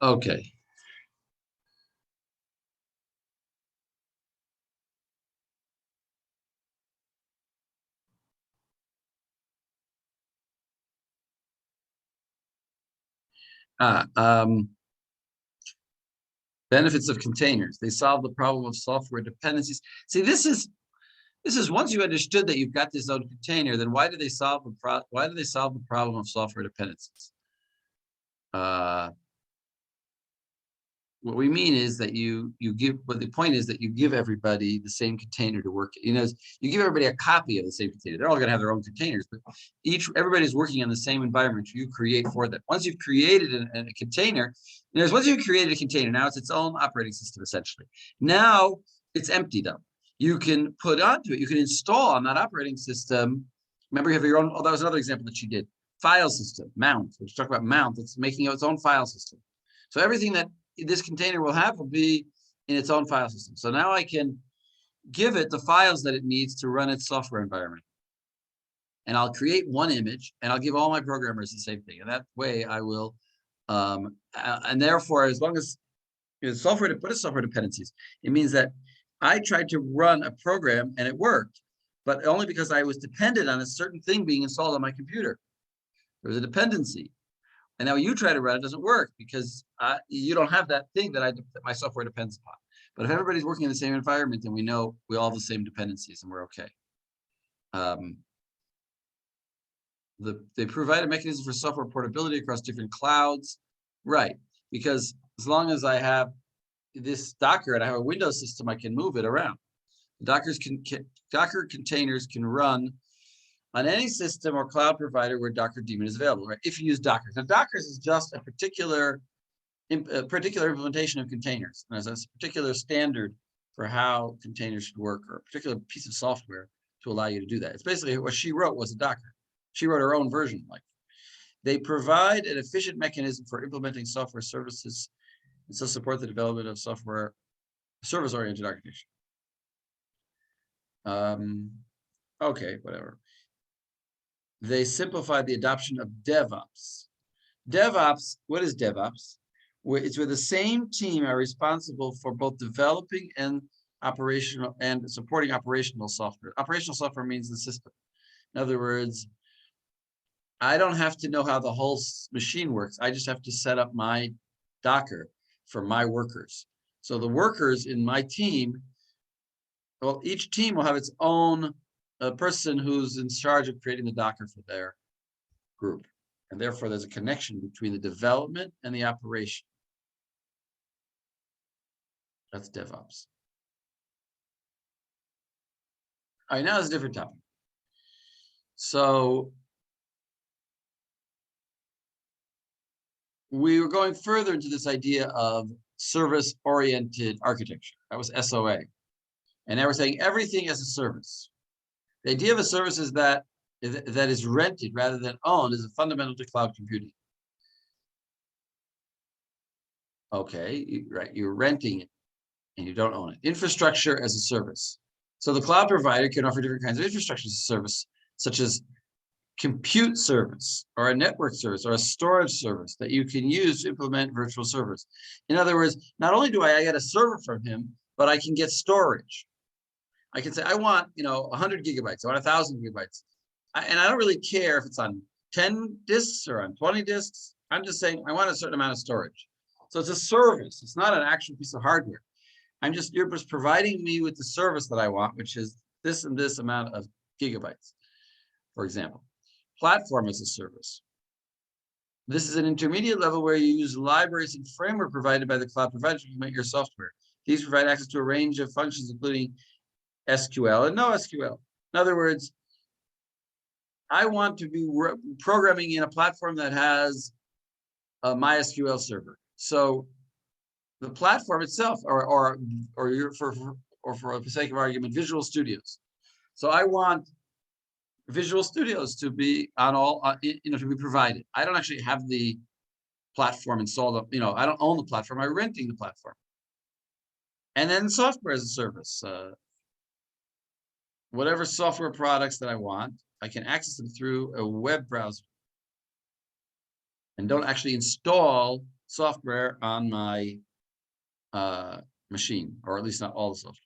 Okay. Ah, benefits of containers. They solve the problem of software dependencies. See, this is once you understood that you've got this own container, then why do they solve the problem of software dependencies? Uh, what we mean is that you give, but the point is that you give everybody the same container to work. You give everybody a copy of the same container. They're all going to have their own containers, but everybody's working in the same environment you create for them. Once you've created a container, once you've created a container, now it's its own operating system essentially. Now it's empty though. You can put onto it, you can install on that operating system. Remember, you have your own. Oh, that was another example that she did. File system, mount. We talked about mount. It's making its own file system. So everything that this container will be in its own file system. So now I can give it the files that it needs to run its software environment. And I'll create one image and I'll give all my programmers the same thing. And that way I will, and therefore, as long as software dependencies, it means that I tried to run a program and it worked, but only because I was dependent on a certain thing being installed on my computer. There was a dependency. And now you try to run it, doesn't work because you don't have that thing that my software depends upon. But if everybody's working in the same environment, then we know we all have the same dependencies and we're okay. They provide a mechanism for software portability across different clouds, right? Because as long as I have this Docker and I have a Windows system, I can move it around. Docker containers can run on any system or cloud provider where Docker daemon is available, right? If you use Docker. Now, Docker is just a particular implementation of containers. And there's a particular standard for how containers should work, or a particular piece of software to allow you to do that. It's basically what she wrote was a Docker. She wrote her own version. Like, they provide an efficient mechanism for implementing software services and so support the development of software service-oriented architecture. Okay, whatever. They simplify the adoption of DevOps. DevOps, what is DevOps? It's where the same team are responsible for both developing and operational and supporting operational software. Operational software means the system. In other words, I don't have to know how the whole machine works. I just have to set up my Docker for my workers. So the workers in my team, well, each team will have its own person who's in charge of creating the Docker for their group. And therefore, there's a connection between the development and the operation. That's DevOps. All right, now it's a different topic. So we were going further into this idea of service-oriented architecture. That was SOA. And now we're saying everything as a service. The idea of a service is that is rented rather than owned is a fundamental to cloud computing. Okay, right, you're renting it and you don't own it. Infrastructure as a service. So the cloud provider can offer different kinds of infrastructure as a service, such as compute service or a network service or a storage service that you can use to implement virtual servers. In other words, not only do I get a server from him, but I can get storage. I can say, I want, 100 gigabytes, I want 1,000 gigabytes. And I don't really care if it's on 10 disks or on 20 disks. I'm just saying I want a certain amount of storage. So it's a service. It's not an actual piece of hardware. You're just providing me with the service that I want, which is this and this amount of gigabytes, for example. Platform as a service. This is an intermediate level where you use libraries and framework provided by the cloud provider to implement your software. These provide access to a range of functions, including SQL and NoSQL. In other words, I want to be programming in a platform that has a MySQL server. So the platform itself, or for the sake of argument, Visual Studios. So I want Visual Studios to be on all, to be provided. I don't actually have the platform installed. I don't own the platform. I'm renting the platform. And then software as a service. Whatever software products that I want, I can access them through a web browser and don't actually install software on my machine, or at least not all the software.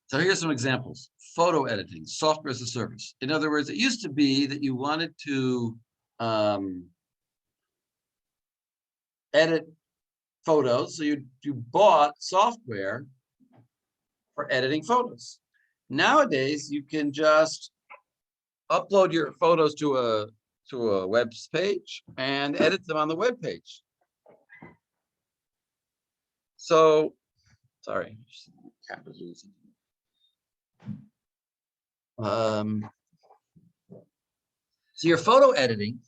So here's some examples. Photo editing, software as a service. In other words, it used to be that you wanted to edit photos, so you bought software for editing photos. Nowadays, you can just upload your photos to a web page and edit them on the web page. So, sorry. So your photo editing,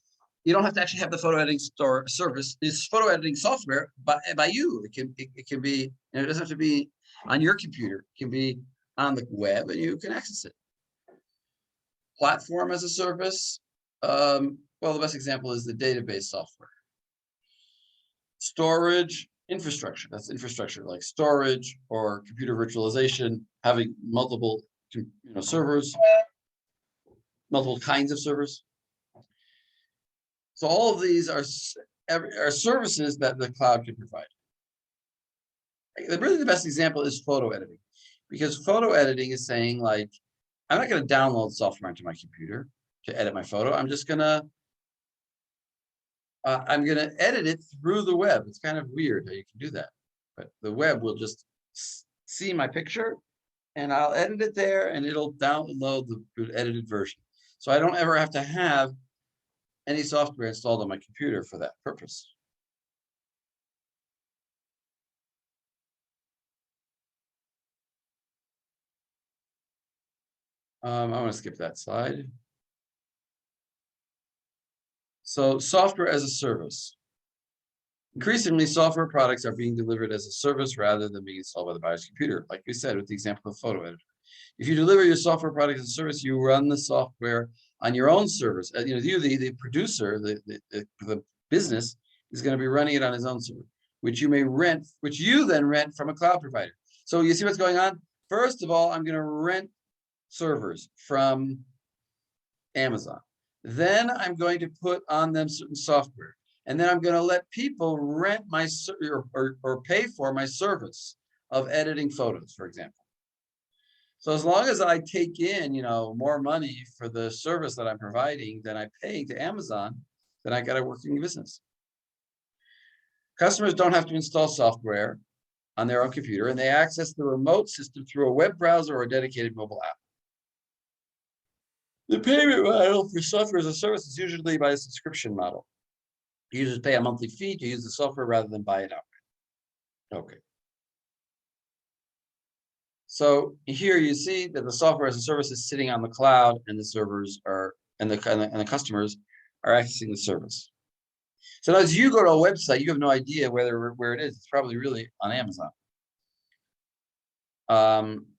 you don't have to actually have the photo editing service. This photo editing software by you. It can be, and it doesn't have to be on your computer. It can be on the web, and you can access it. Platform as a service. Well, the best example is the database software. Storage infrastructure. That's infrastructure like storage or computer virtualization, having multiple servers, multiple kinds of servers. So all of these are services that the cloud can provide. Really, the best example is photo editing, because photo editing is saying, like, I'm not going to download software onto my computer to edit my photo. I'm just going to edit it through the web. It's kind of weird how you can do that, but the web will just see my picture, and I'll edit it there, and it'll download the edited version. So I don't ever have to have any software installed on my computer for that purpose. I want to skip that slide. So software as a service. Increasingly, software products are being delivered as a service rather than being installed by the buyer's computer, like we said with the example of photo editor. If you deliver your software product as a service, you run the software on your own servers. You, the producer, the business is going to be running it on his own server, which you may rent, which you then rent from a cloud provider. So you see what's going on? First of all, I'm going to rent servers from Amazon. Then I'm going to put on them certain software. And then I'm going to let people rent my or pay for my service of editing photos, for example. So as long as I take in, more money for the service that I'm providing than I pay to Amazon, then I got a working business. Customers don't have to install software on their own computer, and they access the remote system through a web browser or a dedicated mobile app. The payment model for software as a service is usually by a subscription model. Users pay a monthly fee to use the software rather than buy it outright. Okay. So here you see that the software as a service is sitting on the cloud, and the servers are, and the customers are accessing the service. So as you go to a website, you have no idea where it is. It's probably really on Amazon.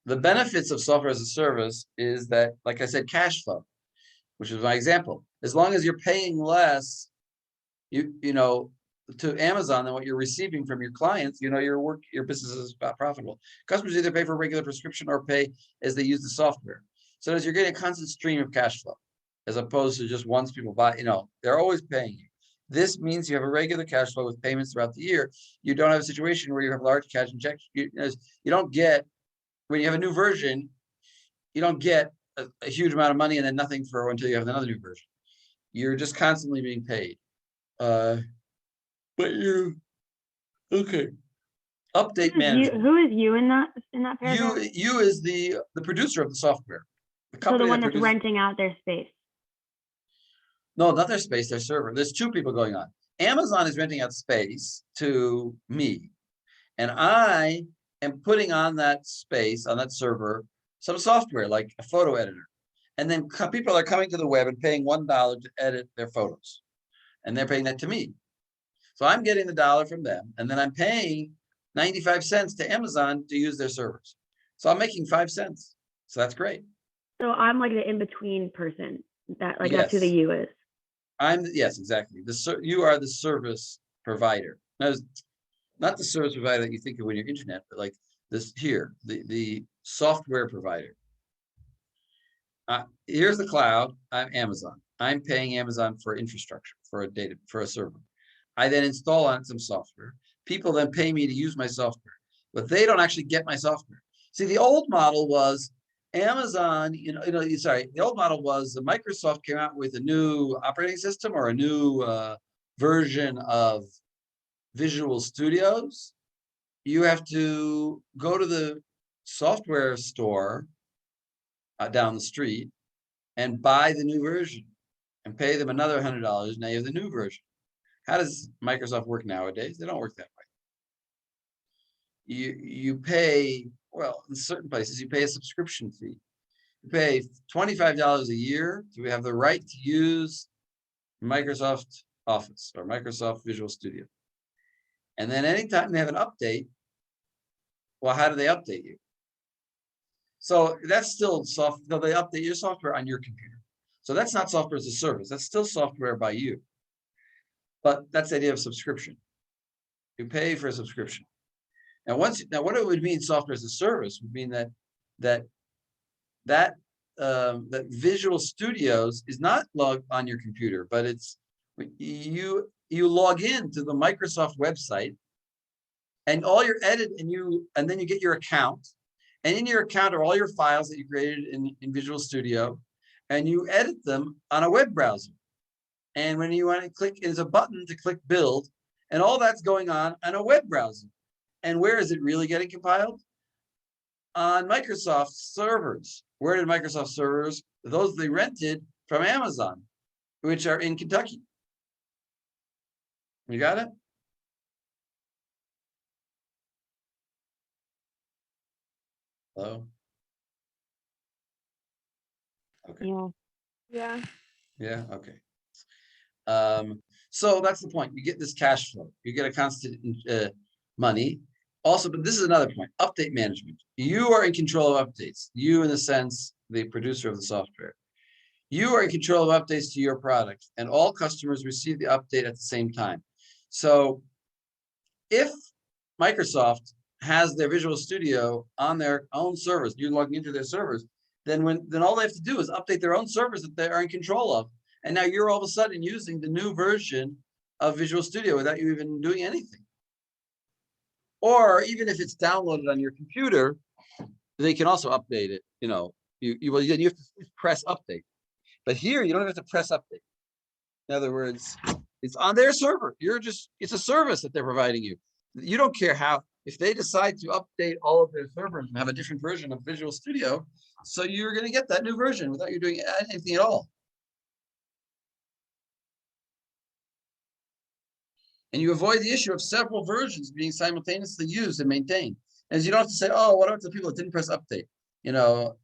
The benefits of software as a service is that, like I said, cash flow, which is my example. As long as you're paying less, to Amazon than what you're receiving from your clients, your business is profitable. Customers either pay for a regular prescription or pay as they use the software. So as you're getting a constant stream of cash flow, as opposed to just once people buy, they're always paying you. This means you have a regular cash flow with payments throughout the year. You don't have a situation where you have large cash injections. You don't get, when you have a new version, you don't get a huge amount of money and then nothing until you have another new version. You're just constantly being paid. Okay. Update management. Who is you in that paragraph? You is the producer of the software. The company, so the one that's renting out their space. No, not their space, their server. There's two people going on. Amazon is renting out space to me, and I am putting on that space, on that server, some software like a photo editor. And then people are coming to the web and paying $1 to edit their photos. And they're paying that to me. So I'm getting the dollar from them, and then I'm paying 95 cents to Amazon to use their servers. So I'm making 5 cents. So that's great. So I'm like the in-between person. That's who the you is. Yes, exactly. You are the service provider. Now, not the service provider that you think of when you're internet, but like this here, the software provider. Here's the cloud. I'm Amazon. I'm paying Amazon for infrastructure, for a server. I then install on it some software. People then pay me to use my software, but they don't actually get my software. See, the old model was Amazon, the old model was the Microsoft came out with a new operating system or a new version of Visual Studios. You have to go to the software store down the street and buy the new version and pay them another $100. Now you have the new version. How does Microsoft work nowadays? They don't work that way. You pay, well, in certain places, you pay a subscription fee. You pay $25 a year to have the right to use Microsoft Office or Microsoft Visual Studio. And then anytime they have an update, well, how do they update you? So that's still software. They update your software on your computer. So that's not software as a service. That's still software by you. But that's the idea of subscription. You pay for a subscription. Now, what it would mean, software as a service, would mean that Visual Studios is not logged on your computer, but it's you log in to the Microsoft website, and all your edit and then you get your account, and in your account are all your files that you created in Visual Studio, and you edit them on a web browser. And when you want to click, there's a button to click build, and all that's going on a web browser. And where is it really getting compiled? On Microsoft servers. Where did Microsoft servers? Those they rented from Amazon, which are in Kentucky. You got it? Hello? Okay. Yeah. Yeah, okay. So that's the point. You get this cash flow. You get a constant money. Also, but this is another point, update management. You are in control of updates. You, in the sense, the producer of the software. You are in control of updates to your product, and all customers receive the update at the same time. So if Microsoft has their Visual Studio on their own servers, you're logging into their servers, then all they have to do is update their own servers that they are in control of. And now you're all of a sudden using the new version of Visual Studio without you even doing anything. Or even if it's downloaded on your computer, they can also update it. You have to press update. But here you don't have to press update. In other words, it's on their server. It's a service that they're providing you. You don't care if they decide to update all of their servers and have a different version of Visual Studio, so you're going to get that new version without you doing anything at all. And you avoid the issue of several versions being simultaneously used and maintained. As you don't have to say, oh, what about the people that didn't press update? I'll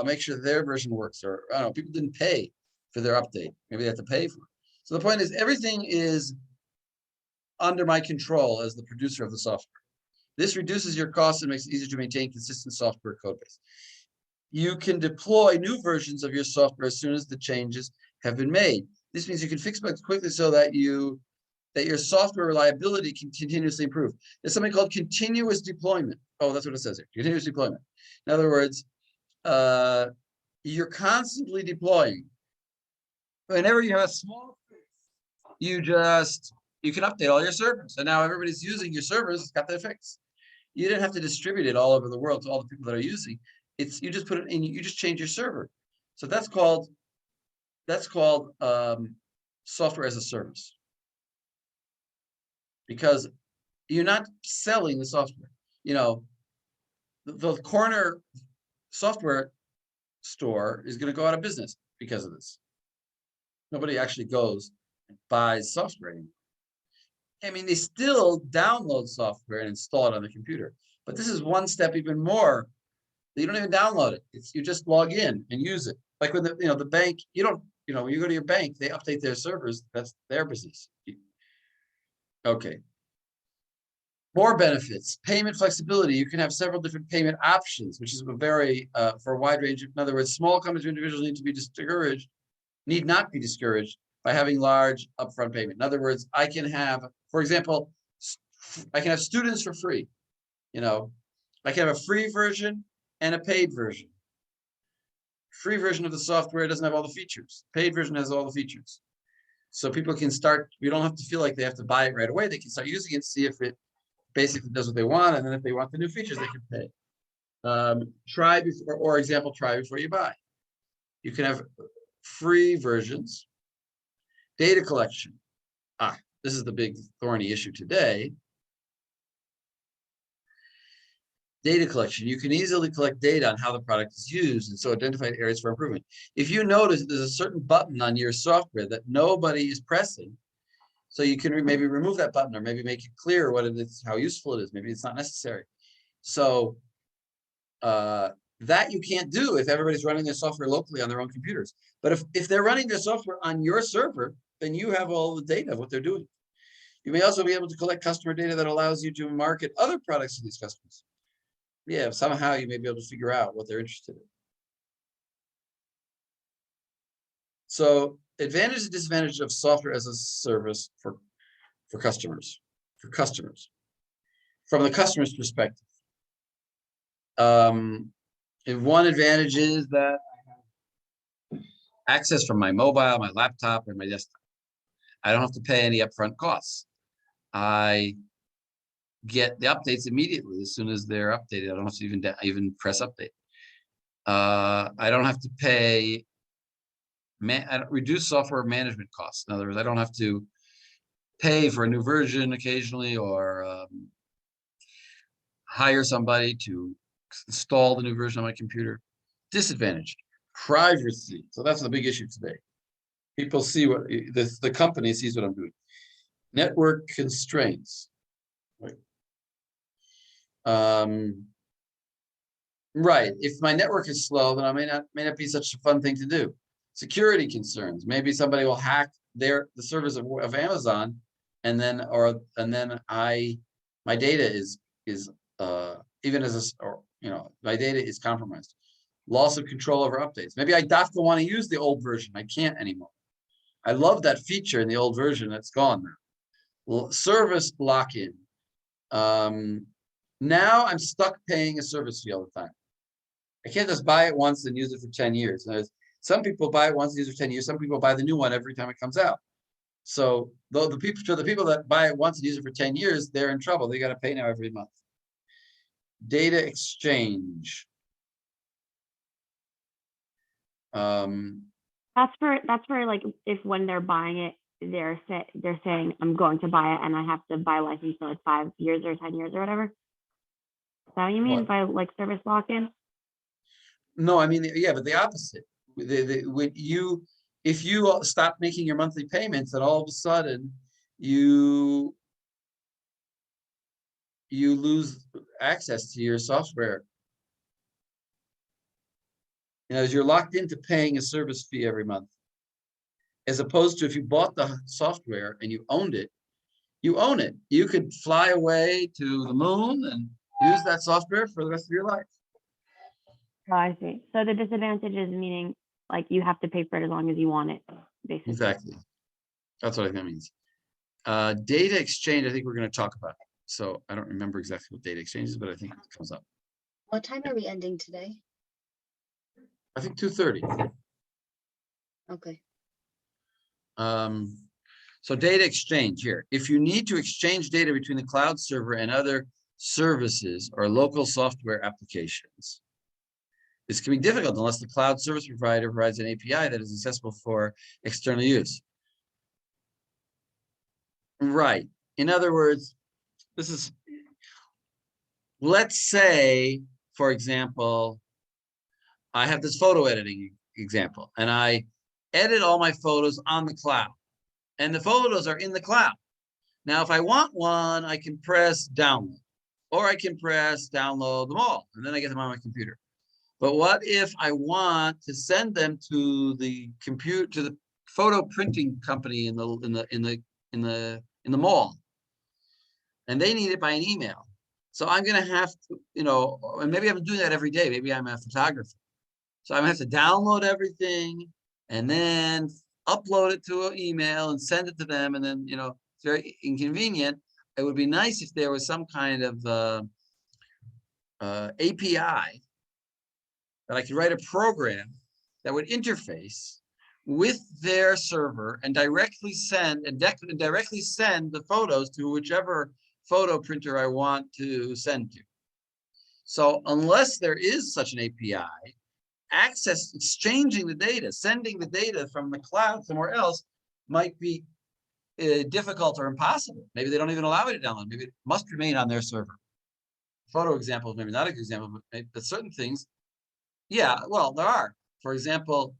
make sure their version works, or I don't know, people didn't pay for their update. Maybe they have to pay for it. So the point is, everything is under my control as the producer of the software. This reduces your costs and makes it easier to maintain consistent software code base. You can deploy new versions of your software as soon as the changes have been made. This means you can fix bugs quickly so that your software reliability can continuously improve. There's something called continuous deployment. Oh, that's what it says here, continuous deployment. In other words, you're constantly deploying. Whenever you have a small fix, you can update all your servers. And now everybody's using your servers, it's got their fix. You didn't have to distribute it all over the world to all the people that are using. You just put it in, you just change your server. So that's called software as a service. Because you're not selling the software. The corner software store is going to go out of business because of this. Nobody actually goes and buys software anymore. I mean, they still download software and install it on the computer, but this is one step even more. You don't even download it. You just log in and use it. Like when the bank, when you go to your bank, they update their servers. That's their business. Okay. More benefits, payment flexibility. You can have several different payment options, which is for a wide range. In other words, small companies or individuals need not be discouraged by having large upfront payment. In other words, I can have, for example, I can have students for free. I can have a free version and a paid version. free version of the software doesn't have all the features. Paid version has all the features. So people can start, you don't have to feel like they have to buy it right away. They can start using it, see if it basically does what they want. And then if they want the new features, they can pay. Try before, or example, try before you buy. You can have free versions. Data collection. This is the big thorny issue today. Data collection. You can easily collect data on how the product is used and so identify areas for improvement. If you notice there's a certain button on your software that nobody is pressing, so you can maybe remove that button or maybe make it clear what it is, how useful it is. Maybe it's not necessary. So that you can't do if everybody's running their software locally on their own computers. But if they're running their software on your server, then you have all the data of what they're doing. You may also be able to collect customer data that allows you to market other products to these customers. Yeah, somehow you may be able to figure out what they're interested in. So advantage and disadvantage of software as a service for customers, from the customer's perspective. And one advantage is that I have access from my mobile, my laptop, and my desktop. I don't have to pay any upfront costs. I get the updates immediately as soon as they're updated. I don't have to even press update. I don't have to pay reduce software management costs. In other words, I don't have to pay for a new version occasionally or hire somebody to install the new version on my computer. Disadvantage, privacy. So that's the big issue today. People see what the company sees what I'm doing. Network constraints. Right. If my network is slow, then I may not be such a fun thing to do. Security concerns. Maybe somebody will hack the servers of Amazon, and then my data is even as my data is compromised. Loss of control over updates. Maybe I have to want to use the old version. I can't anymore. I love that feature in the old version. That's gone now. Service lock-in. Now I'm stuck paying a service fee all the time. I can't just buy it once and use it for 10 years. Some people buy it once and use it for 10 years. Some people buy the new one every time it comes out. So the people that buy it once and use it for 10 years, they're in trouble. They got to pay now every month. Data exchange. That's for like if when they're buying it, they're saying I'm going to buy it and I have to buy a license for like 5 years or 10 years or whatever. Is that what you mean by like service lock-in? No, I mean, yeah, but the opposite. If you stop making your monthly payments, then all of a sudden you lose access to your software. As you're locked into paying a service fee every month, as opposed to if you bought the software and you owned it, you own it. You could fly away to the moon and use that software for the rest of your life. Oh, I see. So the disadvantage is meaning like you have to pay for it as long as you want it, basically. Exactly. That's what I think that means. Data exchange, I think we're going to talk about. So I don't remember exactly what data exchange is, but I think it comes up. What time are we ending today? I think 2:30. Okay. So data exchange here. If you need to exchange data between the cloud server and other services or local software applications, this can be difficult unless the cloud service provider provides an API that is accessible for external use. Right. In other words, let's say, for example, I have this photo editing example, and I edit all my photos on the cloud, and the photos are in the cloud. Now, if I want one, I can press download, or I can press download them all, and then I get them on my computer. But what if I want to send them to the photo printing company in the mall, and they need it by an email? So I'm going to have to, and maybe I'm doing that every day. Maybe I'm a photographer. So I'm going to have to download everything and then upload it to an email and send it to them. And then, it's very inconvenient. It would be nice if there was some kind of API that I could write a program that would interface with their server and directly send the photos to whichever photo printer I want to send to. So unless there is such an API, exchanging the data, sending the data from the cloud somewhere else might be difficult or impossible. Maybe they don't even allow you to download. Maybe it must remain on their server. Photo example, maybe not a good example, but certain things, yeah, well, there are. For example,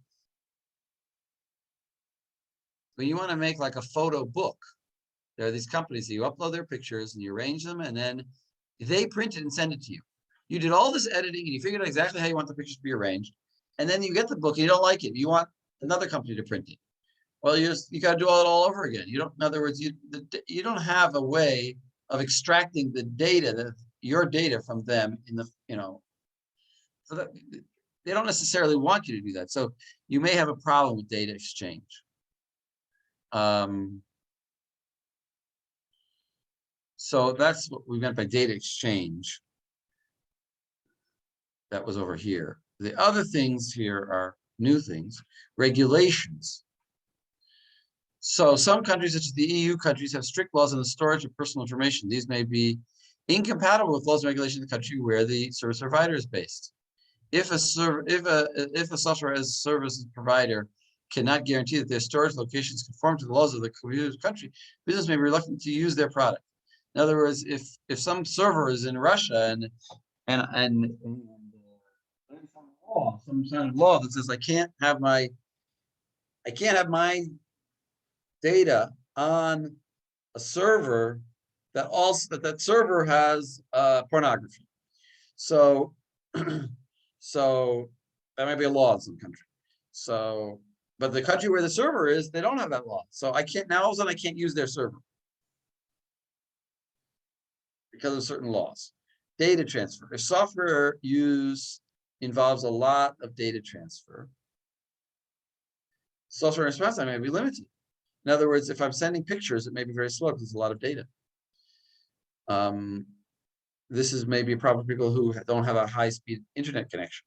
when you want to make like a photo book, there are these companies that you upload their pictures and you arrange them, and then they print it and send it to you. You did all this editing and you figured out exactly how you want the pictures to be arranged, and then you get the book and you don't like it. You want another company to print it. Well, you got to do it all over again. You don't. In other words, you don't have a way of extracting the data, your data from them in the, so that they don't necessarily want you to do that. So you may have a problem with data exchange. So that's what we meant by data exchange. That was over here. The other things here are new things, regulations. So some countries, such as the EU countries, have strict laws on the storage of personal information. These may be incompatible with laws and regulations in the country where the service provider is based. If a software as a service provider cannot guarantee that their storage locations conform to the laws of the country, business may be reluctant to use their product. In other words, if some server is in Russia and some kind of law that says I can't have my data on a server that server has pornography. So so that might be a law in some country. So, but the country where the server is, they don't have that law. So I can't, now all of a sudden I can't use their server because of certain laws. Data transfer. If software use involves a lot of data transfer, software response time may be limited. In other words, if I'm sending pictures, it may be very slow because there's a lot of data. This is maybe a problem for people who don't have a high-speed internet connection.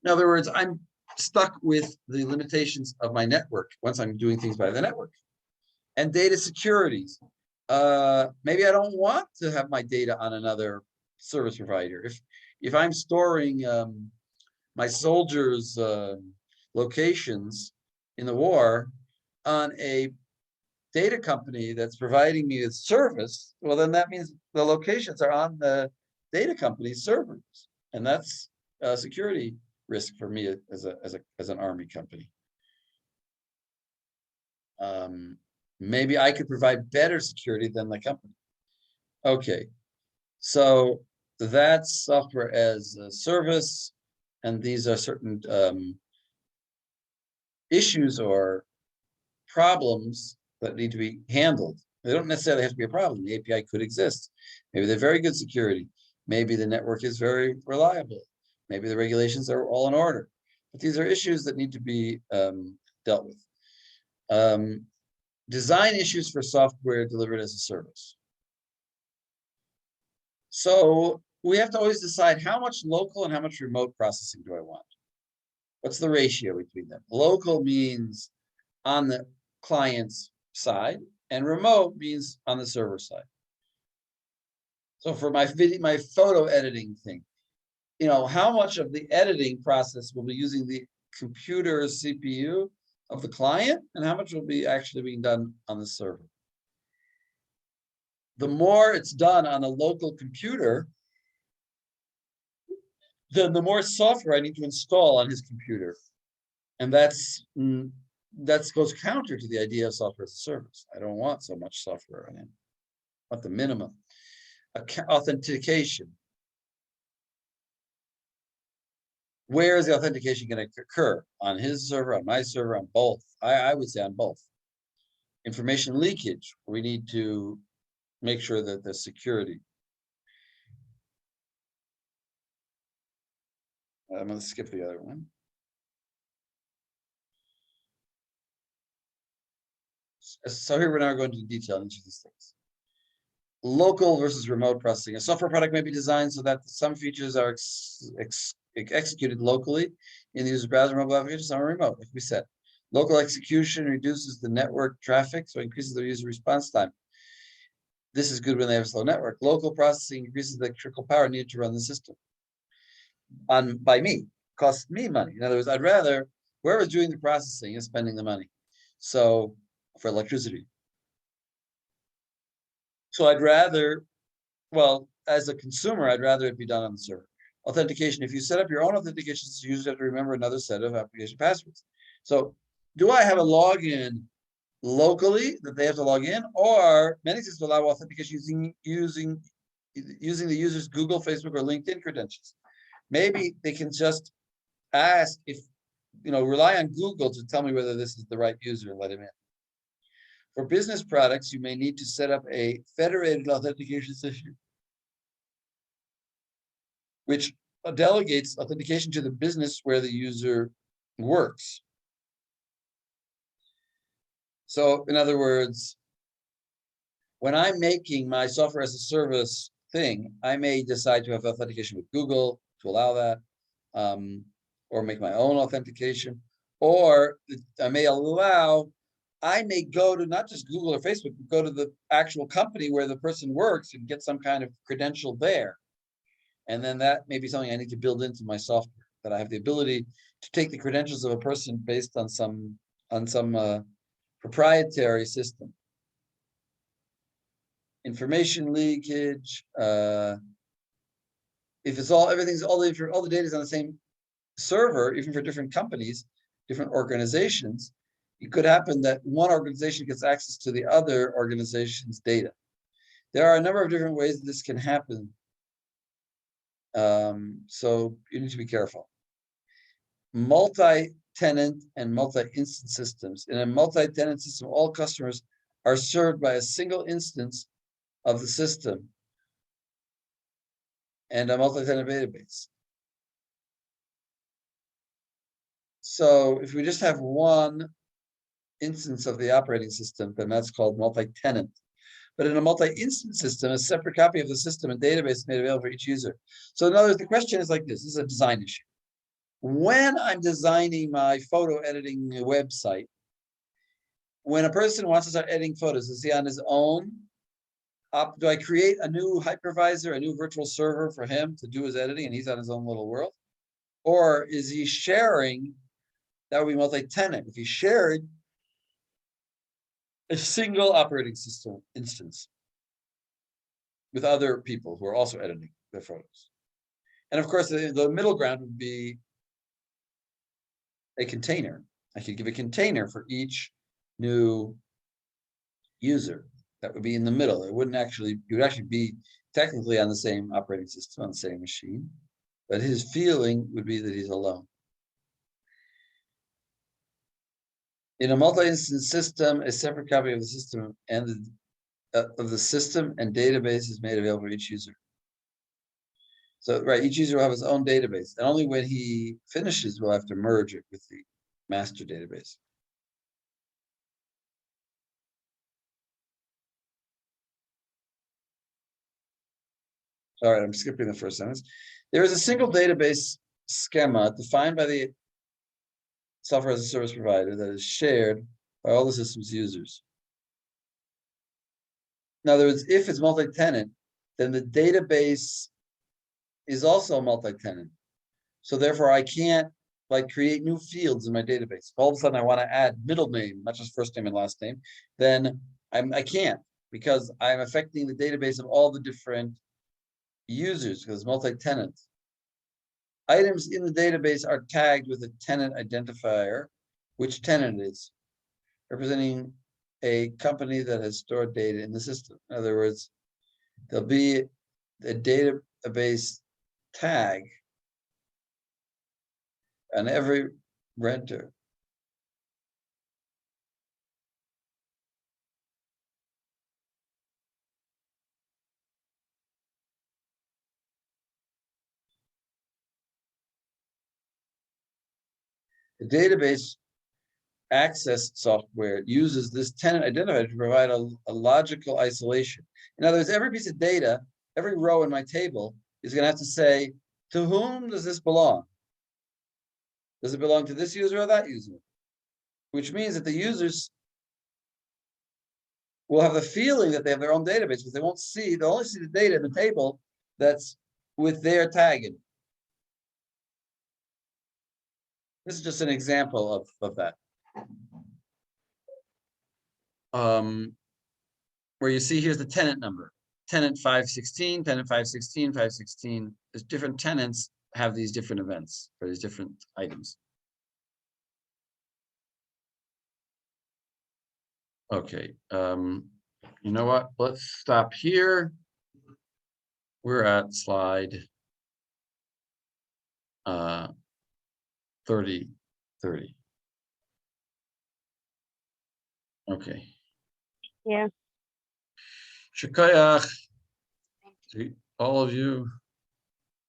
In other words, I'm stuck with the limitations of my network once I'm doing things by the network. And data securities. Maybe I don't want to have my data on another service provider. If I'm storing my soldiers' locations in the war on a data company that's providing me a service, well, then that means the locations are on the data company's servers, and that's a security risk for me as an army company. Maybe I could provide better security than the company. Okay, so that's software as a service, and these are certain issues or problems that need to be handled. They don't necessarily have to be a problem. The API could exist. Maybe they're very good security. Maybe the network is very reliable. Maybe the regulations are all in order. But these are issues that need to be dealt with. Design issues for software delivered as a service. So we have to always decide how much local and how much remote processing do I want? What's the ratio between them? Local means on the client's side, and remote means on the server side. So for my photo editing thing, how much of the editing process will be using the computer CPU of the client, and how much will be actually being done on the server? The more it's done on a local computer, then the more software I need to install on his computer, and that goes counter to the idea of software as a service. I don't want so much software on him. I want the minimum. Authentication. Where is the authentication going to occur? On his server, on my server, on both? I would say on both. Information leakage. We need to make sure that the security. I'm going to skip the other one. So here we're now going into detail on each of these things. Local versus remote processing. A software product may be designed so that some features are executed locally in the user's browser mobile application, some are remote, like we said. Local execution reduces the network traffic, so increases the user response time. This is good when they have a slow network. Local processing increases the electrical power needed to run the system. By me, costs me money. In other words, I'd rather whoever's doing the processing is spending the money. So for electricity. So I'd rather, well, as a consumer, I'd rather it be done on the server. Authentication, if you set up your own authentication, you usually have to remember another set of application passwords. So do I have a login locally that they have to log in, or many systems allow authentication using the user's Google, Facebook, or LinkedIn credentials? Maybe they can just ask if, rely on Google to tell me whether this is the right user and let him in. For business products, you may need to set up a federated authentication system, which delegates authentication to the business where the user works. So in other words, when I'm making my software as a service thing, I may decide to have authentication with Google to allow that, or make my own authentication, or I may go to not just Google or Facebook, but go to the actual company where the person works and get some kind of credential there. And then that may be something I need to build into my software, that I have the ability to take the credentials of a person based on some proprietary system. Information leakage. If it's all the data is on the same server, even for different companies, different organizations, it could happen that one organization gets access to the other organization's data. There are a number of different ways that this can happen. So you need to be careful. Multi-tenant and multi-instance systems. In a multi-tenant system, all customers are served by a single instance of the system and a multi-tenant database. So if we just have one instance of the operating system, then that's called multi-tenant. But in a multi-instance system, a separate copy of the system and database is made available for each user. So in other words, the question is like this is a design issue. When I'm designing my photo editing website, when a person wants to start editing photos, is he on his own? Do I create a new hypervisor, a new virtual server for him to do his editing and he's on his own little world? Or is he sharing? That would be multi-tenant. If he shared a single operating system instance with other people who are also editing their photos. And of course, the middle ground would be a container. I could give a container for each new user. That would be in the middle. It wouldn't actually, you would actually be technically on the same operating system, on the same machine, but his feeling would be that he's alone. In a multi-instance system, a separate copy of the system and database is made available for each user. So, right, each user will have his own database, and only when he finishes will have to merge it with the master database. All right, I'm skipping the first sentence. There is a single database schema defined by the software as a service provider that is shared by all the system's users. In other words, if it's multi-tenant, then the database is also multi-tenant. So therefore, I can't create new fields in my database. If all of a sudden I want to add middle name, not just first name and last name, then I can't, because I'm affecting the database of all the different users, because it's multi-tenant. Items in the database are tagged with a tenant identifier, which tenant it is, representing a company that has stored data in the system. In other words, there'll be a database tag on every renter. The database access software uses this tenant identifier to provide a logical isolation. In other words, every piece of data, every row in my table is going to have to say, to whom does this belong? Does it belong to this user or that user? Which means that the users will have the feeling that they have their own database, because they'll only see the data in the table that's with their tag in it. This is just an example of that. Where you see here's the tenant number, tenant 516, tenant 516, 516. There's different tenants have these different events for these different items. Okay, you know what? Let's stop here. We're at slide 30. Okay. Yeah. Shukayach to all of you.